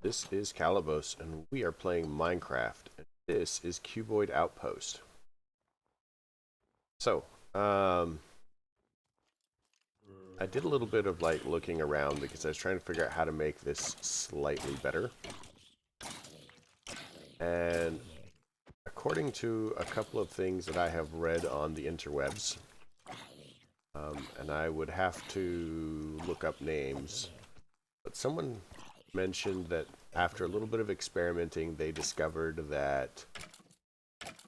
This is Calabos, and we are playing Minecraft. And this is Cuboid Outpost. So, I did a little bit of like looking around because I was trying to figure out how to make this slightly better. And according to a couple of things that I have read on the interwebs, and I would have to look up names, but someone mentioned that after a little bit of experimenting, they discovered that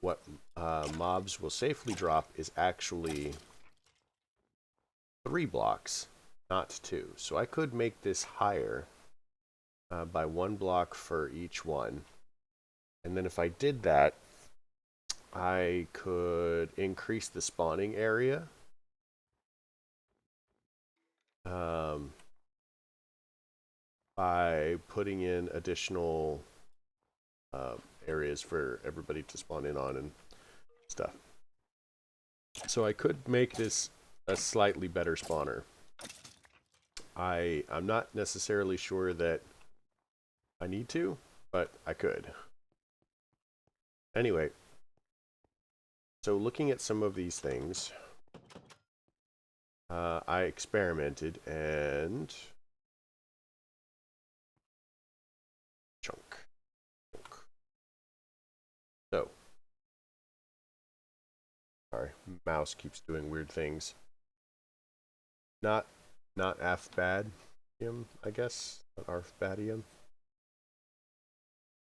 what mobs will safely drop is actually 3 blocks, not 2. So I could make this higher by 1 block for each one. And then if I did that, I could increase the spawning area. By putting in additional areas for everybody to spawn in on and stuff. So I could make this a slightly better spawner. I'm not necessarily sure that I need to, but I could. Anyway, so looking at some of these things, I experimented and chunk. So, sorry, mouse keeps doing weird things. Not Aphbadium, I guess, not Arphbadium.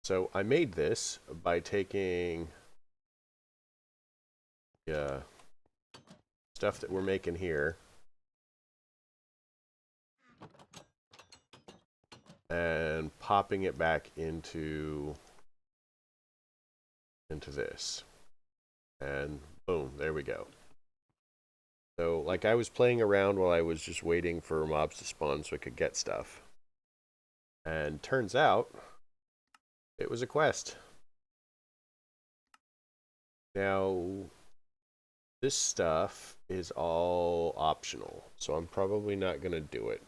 So I made this by taking stuff that we're making here and popping it back into this. And boom, there we go. So like I was playing around while I was just waiting for mobs to spawn so I could get stuff. And turns out it was a quest. Now, this stuff is all optional, so I'm probably not going to do it.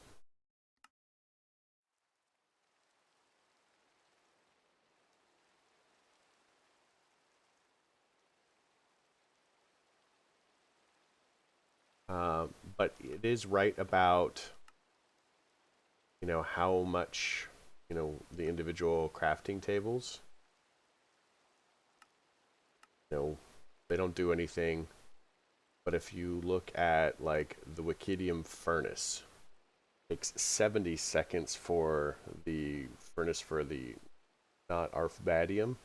But it is right about, how much, the individual crafting tables. They don't do anything. But if you look at, like, the Wikidium furnace, it takes 70 seconds for the furnace for the not Arphbadium.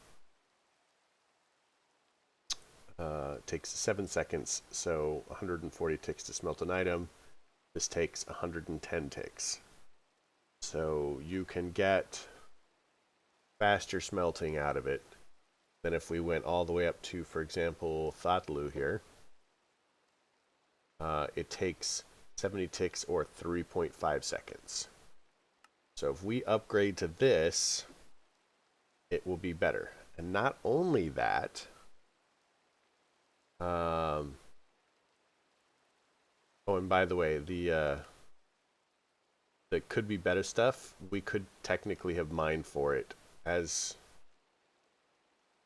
It takes 7 seconds, so 140 ticks to smelt an item. This takes 110 ticks. So you can get faster smelting out of it than if we went all the way up to, for example, Thatlu here. It takes 70 ticks or 3.5 seconds. So if we upgrade to this, it will be better. And not only that, oh, and by the way, the could be better stuff, we could technically have mined for it as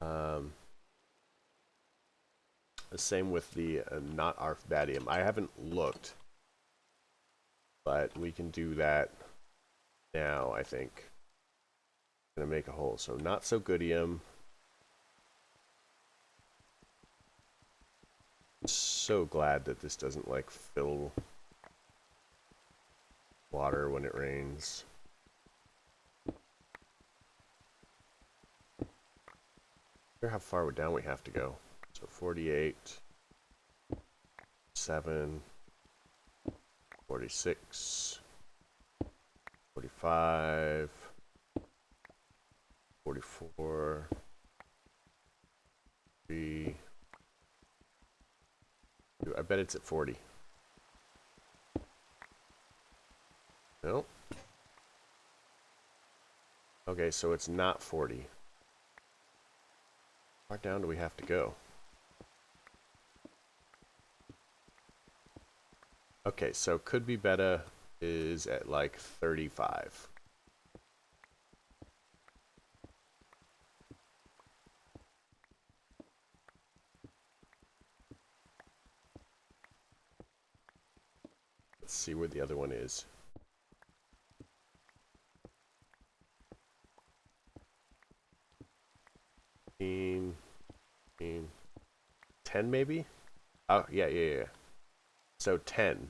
the same with the not Arphbadium. I haven't looked, but we can do that now, I think. I'm gonna make a hole. So not so goodium. I'm so glad that this doesn't like fill water when it rains. I wonder how far down we have to go. So 48, 7, 46, 45, 44, 3. I bet it's at 40. No. Okay, so it's not 40. How far down do we have to go? Okay, so could be better is at like 35. see where the other one is. 10 maybe? Oh, yeah. So 10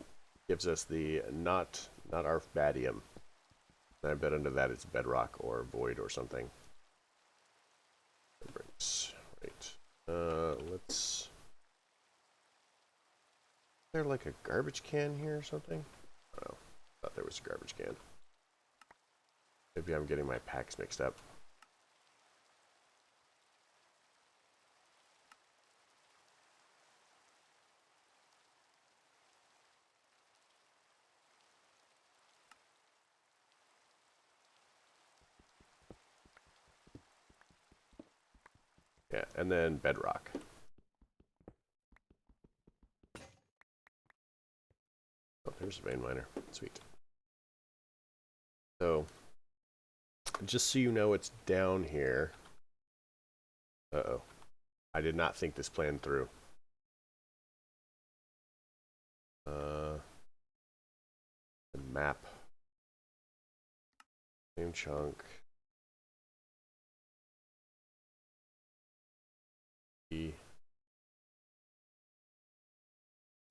gives us the not arfbadium. I bet under that it's bedrock or void or something. Right. Let's... Is there like a garbage can here or something? Oh, thought there was a garbage can. Maybe I'm getting my packs mixed up. Yeah, and then bedrock. Oh, there's a vein miner. Sweet. So, just so you know, it's down here. Uh-oh. I did not think this plan through. The map. Same chunk. E.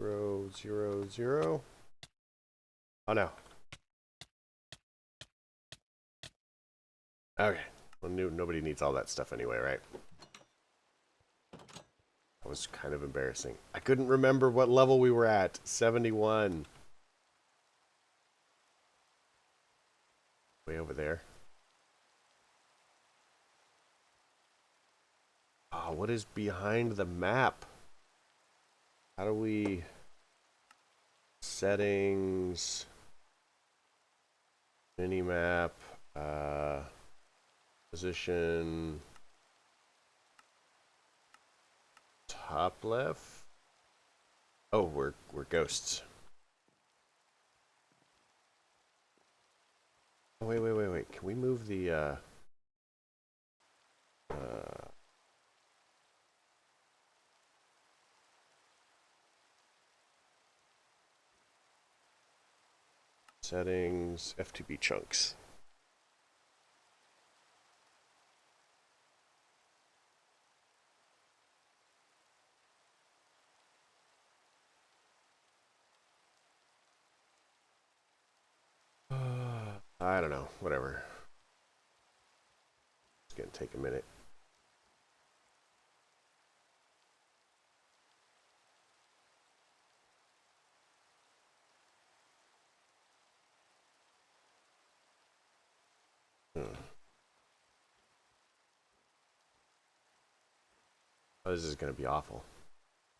0, 0, 0. Oh no. Okay. Well, nobody needs all that stuff anyway, right? That was kind of embarrassing. I couldn't remember what level we were at. 71. Way over there. Oh, what is behind the map? How do we... Settings... Minimap... Position... Top left? Oh, we're ghosts. Oh, wait. Can we move the, settings, FTP chunks. I don't know. Whatever. It's gonna take a minute. Oh, this is gonna be awful.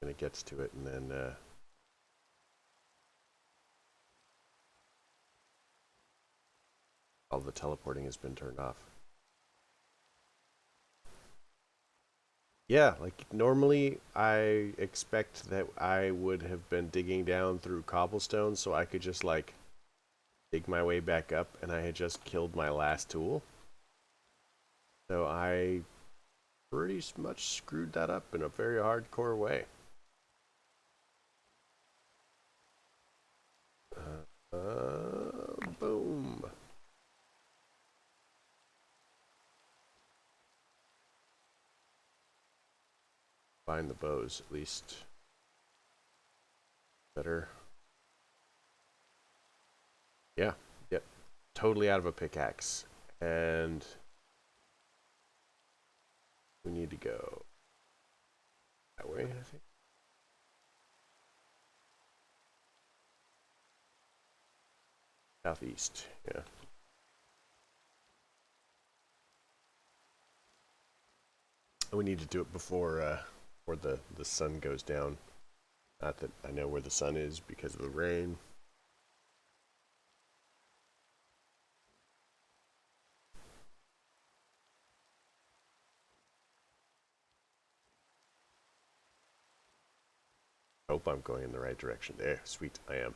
And it gets to it, and then all the teleporting has been turned off. Yeah, like normally I expect that I would have been digging down through cobblestone so I could just like dig my way back up, and I had just killed my last tool. So I pretty much screwed that up in a very hardcore way. Boom. Find the bows, at least. Better. Yeah, yep. Totally out of a pickaxe. And we need to go that way, I think. Southeast, yeah. We need to do it before the sun goes down. Not that I know where the sun is because of the rain. Hope I'm going in the right direction. There, sweet, I am.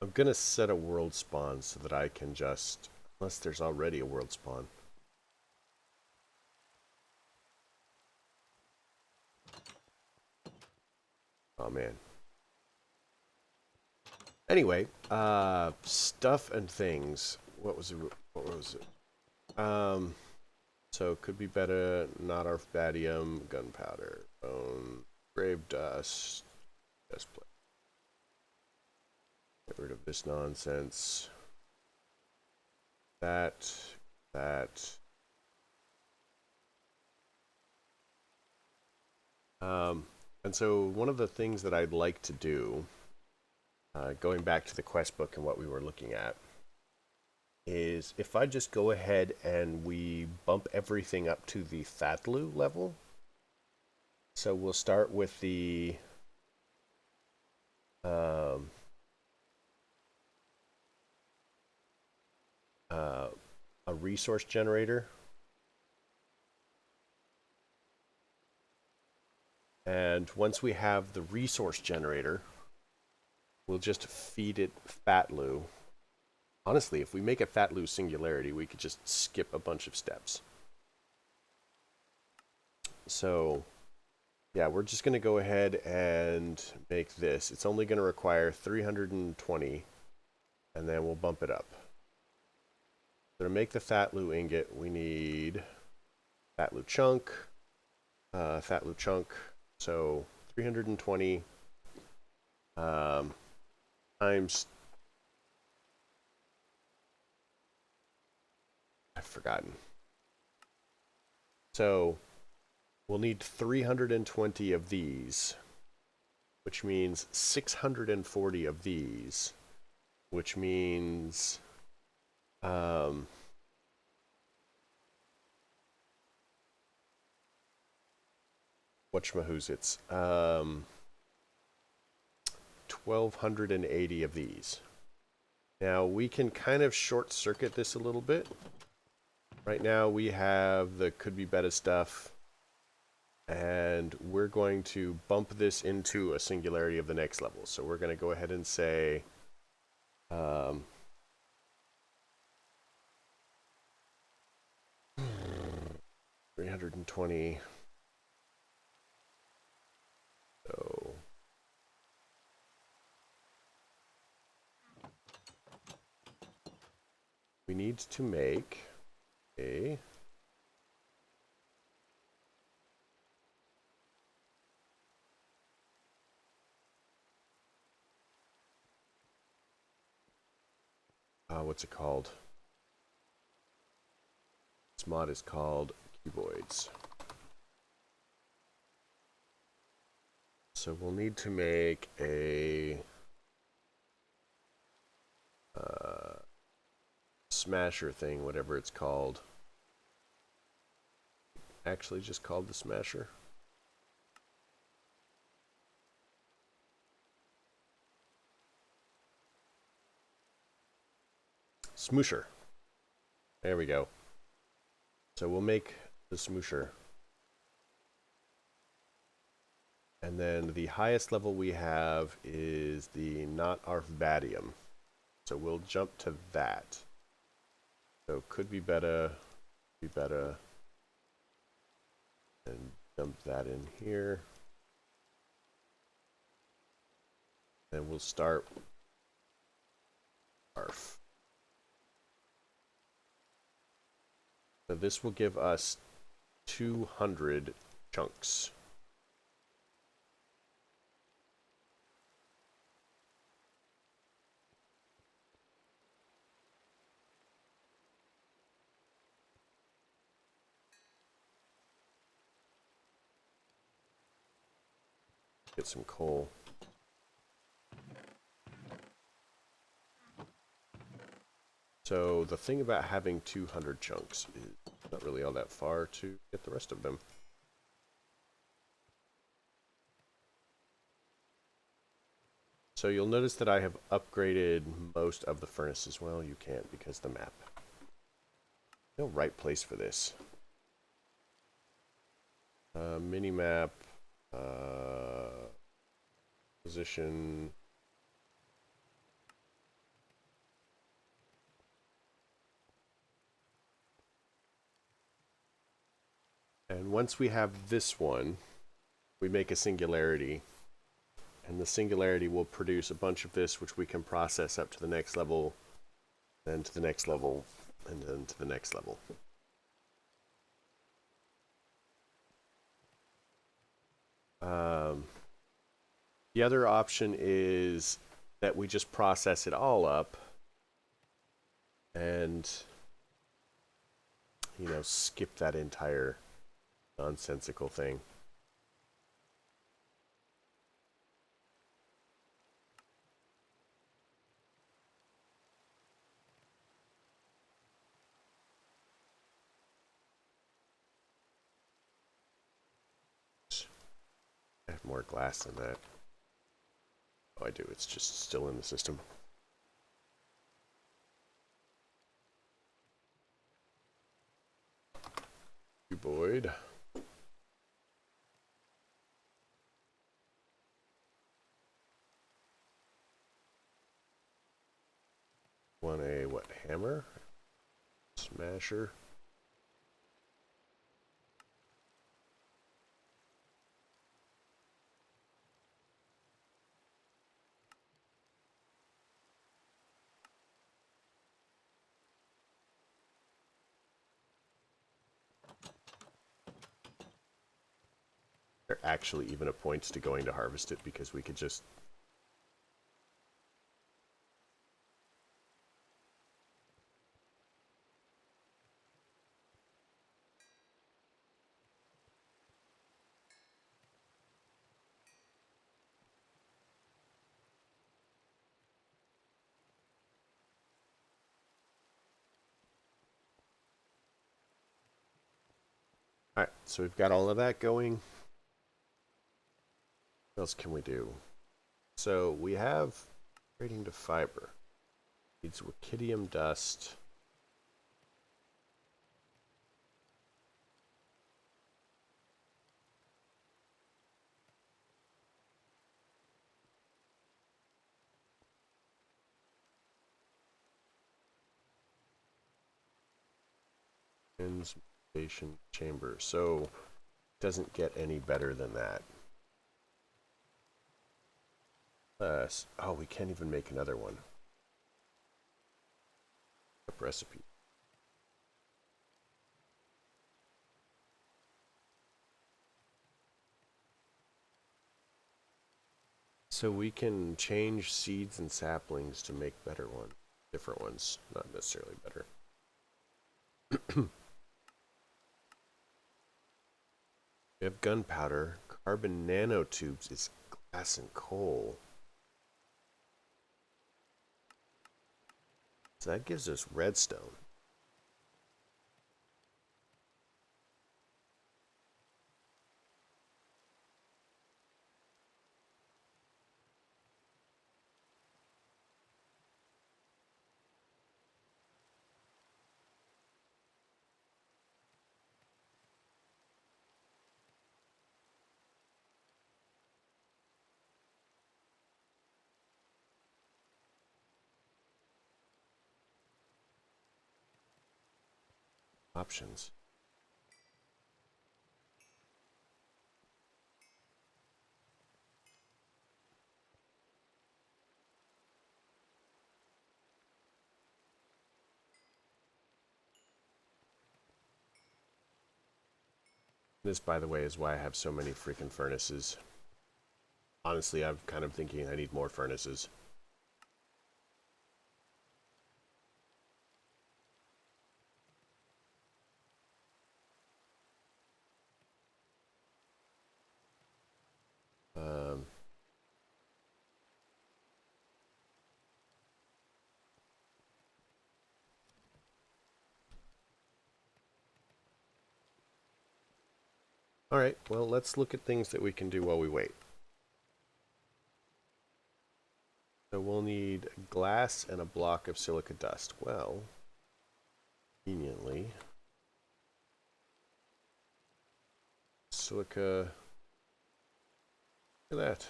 I'm gonna set a world spawn so that I can just Unless there's already a world spawn. Oh man. Anyway, stuff and things. What was it? What was it? So could be better. Not arfbadium, gunpowder, bone, grave dust. Dust plate. Get rid of this nonsense. That. And so one of the things that I'd like to do, going back to the quest book and what we were looking at, is if I just go ahead and we bump everything up to the Thatlu level. So we'll start with the a resource generator. And once we have the resource generator, we'll just feed it Fatlu. Honestly, if we make a Fatlu singularity, we could just skip a bunch of steps. So, yeah, we're just going to go ahead and make this. It's only going to require 320, and then we'll bump it up. So to make the Fatlu ingot, we need Fatlu chunk, So 320 times, I've forgotten. So we'll need 320 of these, which means 640 of these, which means whatchamahoozits, 1,280 of these. Now we can kind of short circuit this a little bit. Right now we have the could be better stuff, and we're going to bump this into a singularity of the next level. So we're going to go ahead and say 320. So we need to make a what's it called? This mod is called Cuboids. So we'll need to make a smasher thing, whatever it's called. Actually just called the smasher. Smoosher. There we go. So we'll make the smoosher. And then the highest level we have is the not arfbadium. So we'll jump to that. So could be better, and dump that in here. And we'll start arf. So this will give us 200 chunks. Get some coal. So the thing about having 200 chunks is not really all that far to get the rest of them. So you'll notice that I have upgraded most of the furnaces. Well, you can't because the map. No right place for this. Mini-map. Position. And once we have this one, we make a singularity. And the singularity will produce a bunch of this, which we can process up to the next level, then to the next level, and then to the next level. The other option is that we just process it all up and, you know, skip that entire nonsensical thing. I have more glass than that. Oh, I do. It's just still in the system. Cuboid. Want a, what, hammer? Smasher? There actually even a points to going to harvest it because we could just... Alright, so we've got all of that going. What else can we do? So we have trading to fiber. Needs rubidium dust. Transmutation chamber. So it doesn't get any better than that. Oh, we can't even make another one. Recipe. So we can change seeds and saplings to make better ones. Different ones, not necessarily better. We have gunpowder. Carbon nanotubes is glass and coal. So that gives us redstone. Options. This, by the way, is why I have so many freaking furnaces. Honestly, I'm kind of thinking I need more furnaces. Um, all right, well, let's look at things that we can do while we wait. So we'll need glass and a block of silica dust. Well, conveniently, silica, look at that.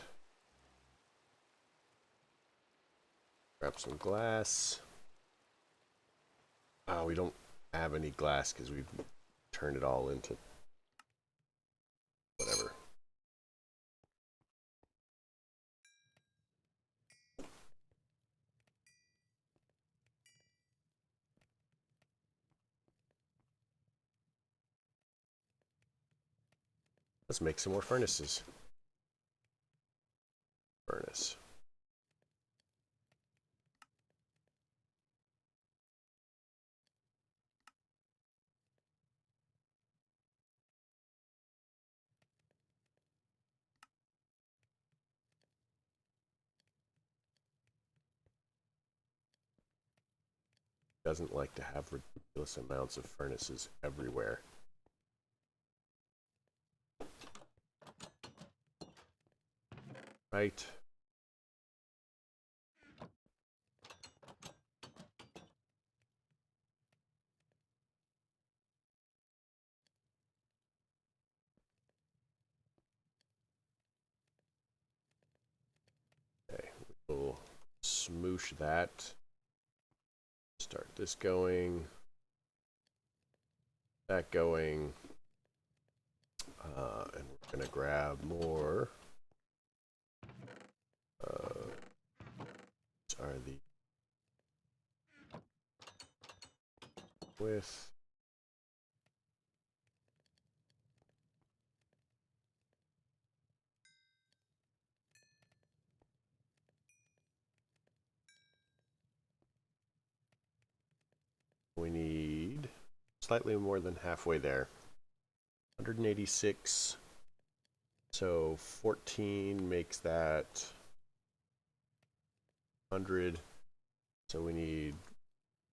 Grab some glass. Oh, we don't have any glass because we've turned it all into Let's make some more furnaces. Furnace. Doesn't like to have ridiculous amounts of furnaces everywhere. Right. Okay, we'll smoosh that. Start this going. That going. And we're going to grab more. These are the width. We need slightly more than halfway there. 186. So 14 makes that 100. So we need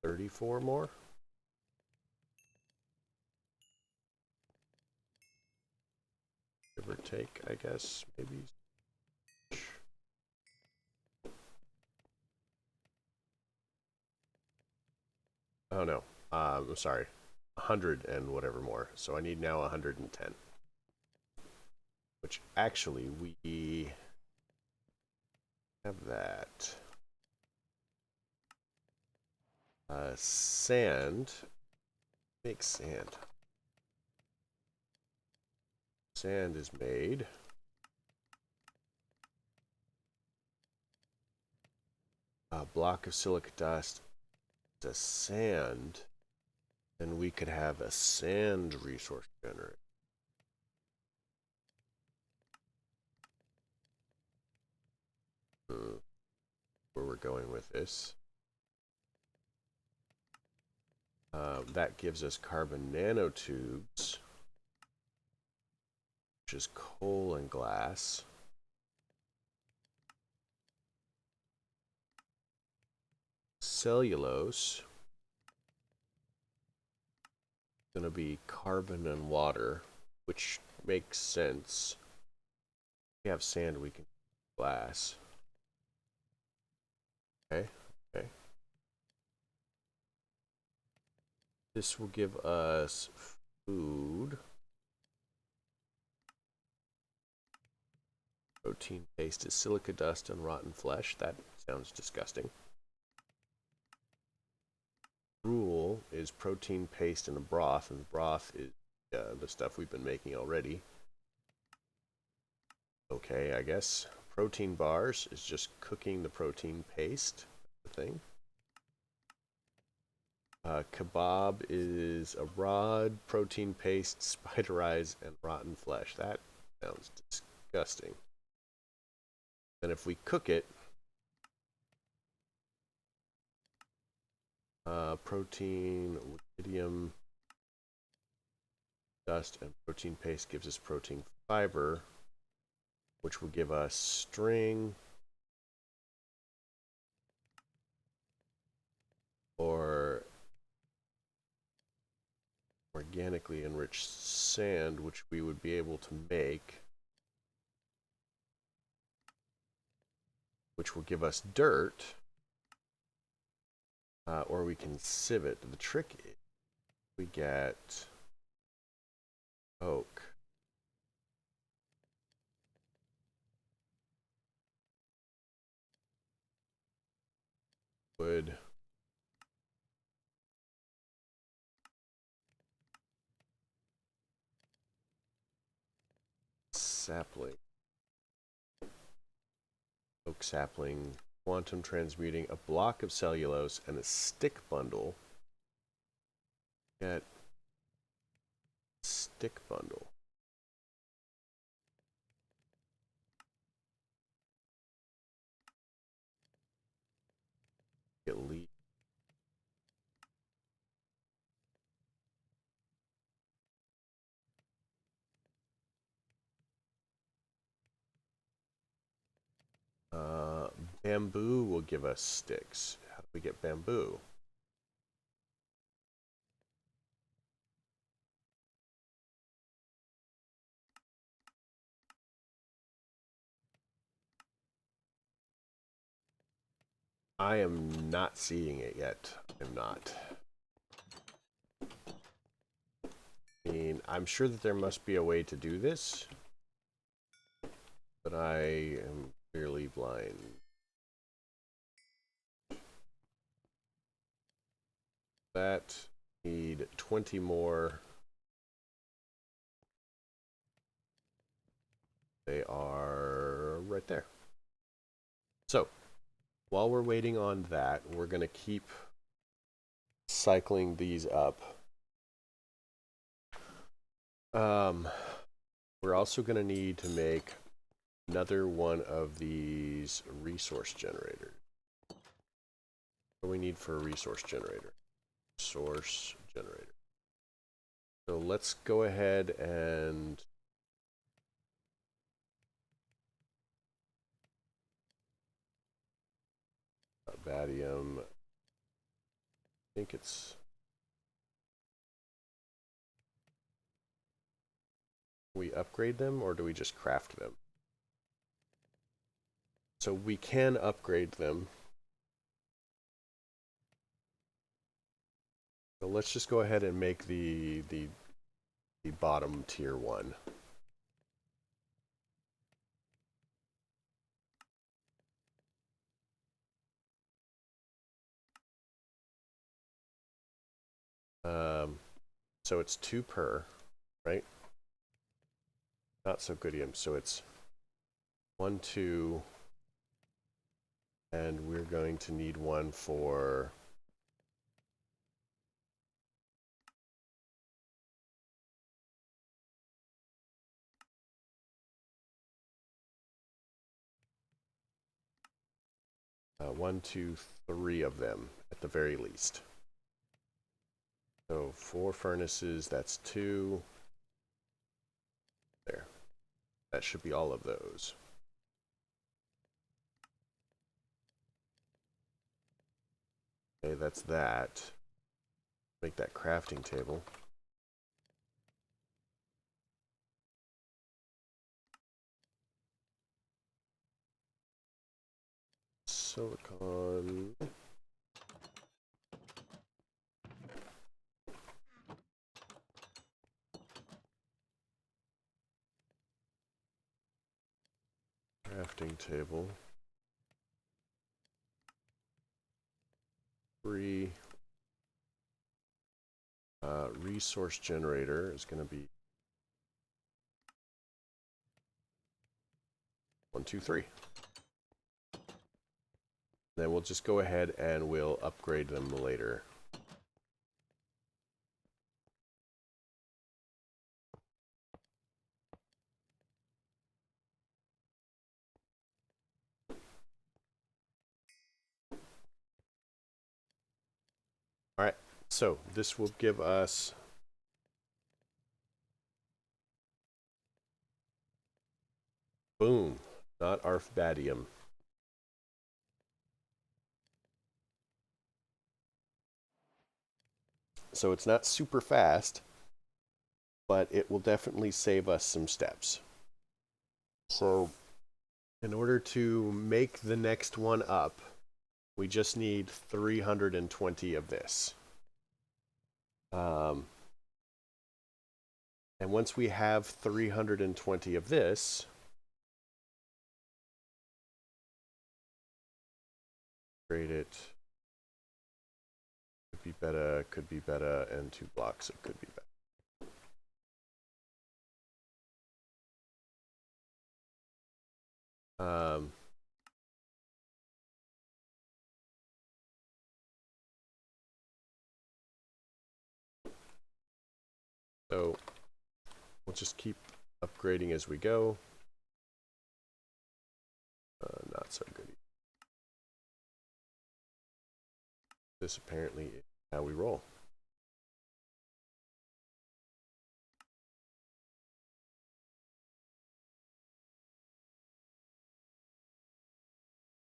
34 more. Give or take, I guess, maybe. Oh no, I'm sorry, 100 and whatever more. So I need now 110. Which actually we have that. Sand. Make sand. Sand is made. A block of silica dust. The sand. Then we could have a sand resource generator. Where we're going with this. That gives us carbon nanotubes, which is coal and glass. Cellulose. Going to be carbon and water, which makes sense. If we have sand, we can glass. Okay, okay. This will give us food. Protein paste is silica dust and rotten flesh. That sounds disgusting. Gruel is protein paste in a broth, and the broth is the stuff we've been making already. Okay, I guess. Protein bars is just cooking the protein paste. The thing. Kebab is a rod, protein paste, spider eyes, and rotten flesh. That sounds disgusting. Then if we cook it, protein, lipidium, dust, and protein paste gives us protein fiber, which will give us string, or organically enriched sand, which we would be able to make, which will give us dirt, or we can sieve it. The trick is we get oak. Wood. Sapling. Oak sapling. Quantum transmuting. A block of cellulose and a stick bundle. Get stick bundle. Bamboo will give us sticks. How do we get bamboo? I am not seeing it yet. I'm not. I mean, I'm sure that there must be a way to do this, but I am clearly blind. That need 20 more. They are right there. So, while we're waiting on that, we're going to keep cycling these up. We're also going to need to make another one of these resource generators. What do we need for a resource generator? Source generator. So let's go ahead and Badium. I think it's. We upgrade them or do we just craft them? So we can upgrade them. So let's just go ahead and make the bottom tier one. So it's 2 per, right? Not so goodium. So it's 1, 2, and we're going to need one for one, two, 3 of them at the very least. So 4 furnaces, that's 2. There. That should be all of those. Okay, that's that. Make that crafting table. Silicon. Crafting table. 3. Resource generator is going to be 1, 2, 3. Then we'll just go ahead and we'll upgrade them later. All right, so this will give us boom, not arfbadium. So it's not super fast, but it will definitely save us some steps. So in order to make the next one up, we just need 320 of this. And once we have 320 of this, create it. Could be better, and 2 blocks of could be better. So we'll just keep upgrading as we go. Not so good. This apparently is how we roll.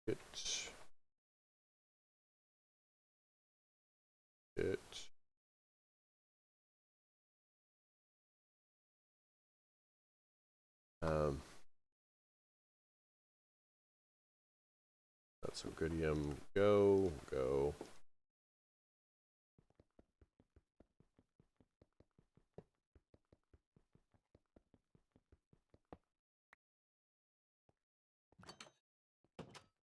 Good. it. Got some goodium. Go.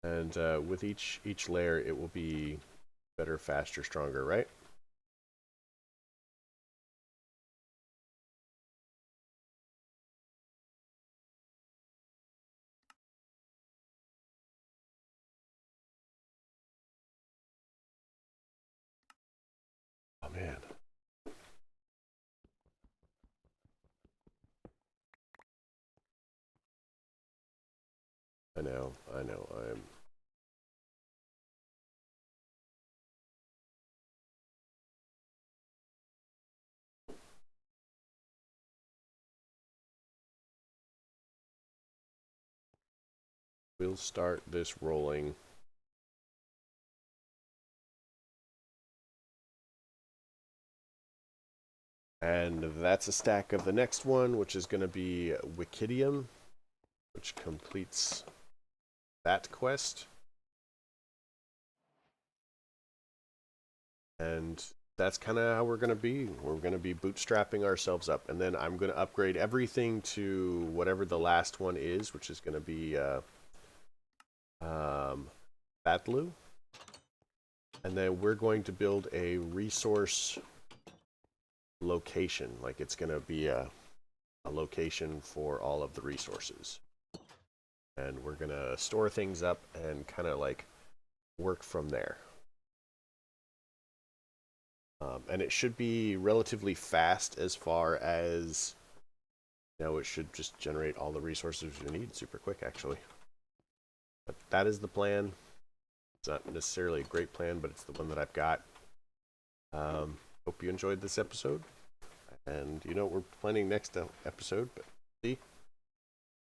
And with each layer, it will be better, faster, stronger, right? Oh man. I know. We'll start this rolling. And that's a stack of the next one, which is going to be Wikidium, which completes that quest. And that's kind of how we're going to be. We're going to be bootstrapping ourselves up. And then I'm going to upgrade everything to whatever the last one is, which is going to be Batlu. And then we're going to build a resource location. Like it's going to be a location for all of the resources. And we're going to store things up and kind of like work from there. And it should be relatively fast as far as, you know, it should just generate all the resources you need super quick, actually. But that is the plan. It's not necessarily a great plan, but it's the one that I've got. Hope you enjoyed this episode. And you know what we're planning next episode, but see?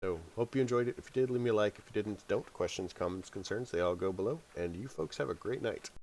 So, hope you enjoyed it. If you did, leave me a like. If you didn't, don't. Questions, comments, concerns, they all go below. And you folks have a great night.